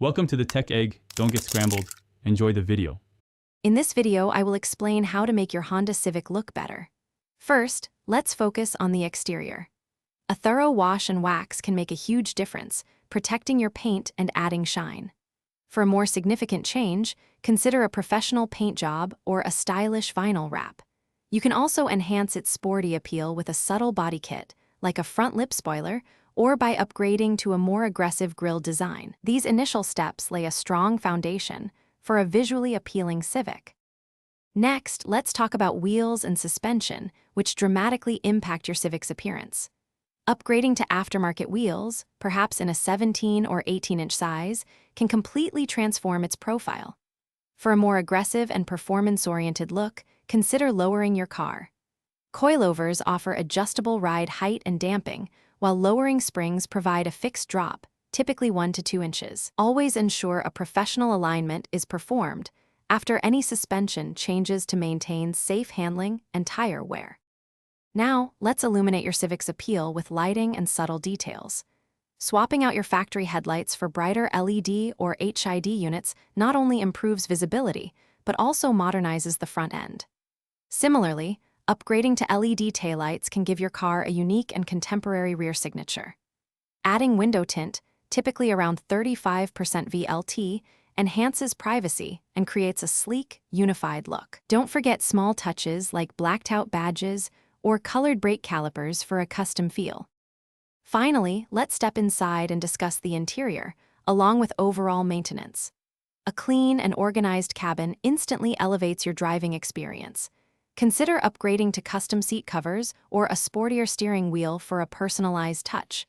Welcome to the Tech Egg. Don't get scrambled. Enjoy the video. In this video, I will explain how to make your Honda Civic look better. First, let's focus on the exterior. A thorough wash and wax can make a huge difference, protecting your paint and adding shine. For a more significant change, consider a professional paint job or a stylish vinyl wrap. You can also enhance its sporty appeal with a subtle body kit, like a front lip spoiler, or by upgrading to a more aggressive grille design. These initial steps lay a strong foundation for a visually appealing Civic. Next, let's talk about wheels and suspension, which dramatically impact your Civic's appearance. Upgrading to aftermarket wheels, perhaps in a 17 or 18-inch size, can completely transform its profile. For a more aggressive and performance-oriented look, consider lowering your car. Coilovers offer adjustable ride height and damping, while lowering springs provide a fixed drop, typically 1 to 2 inches. Always ensure a professional alignment is performed after any suspension changes to maintain safe handling and tire wear. Now, let's illuminate your Civic's appeal with lighting and subtle details. Swapping out your factory headlights for brighter LED or HID units not only improves visibility, but also modernizes the front end. Similarly, upgrading to LED taillights can give your car a unique and contemporary rear signature. Adding window tint, typically around 35% VLT, enhances privacy and creates a sleek, unified look. Don't forget small touches like blacked-out badges or colored brake calipers for a custom feel. Finally, let's step inside and discuss the interior, along with overall maintenance. A clean and organized cabin instantly elevates your driving experience. Consider upgrading to custom seat covers or a sportier steering wheel for a personalized touch.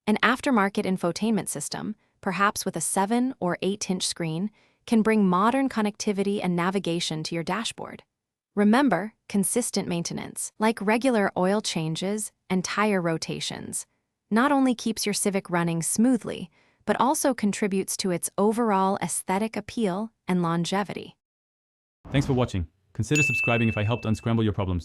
An aftermarket infotainment system, perhaps with a 7 or 8-inch screen, can bring modern connectivity and navigation to your dashboard. Remember, consistent maintenance, like regular oil changes and tire rotations, not only keeps your Civic running smoothly, but also contributes to its overall aesthetic appeal and longevity. Thanks for watching. Consider subscribing if I helped unscramble your problems.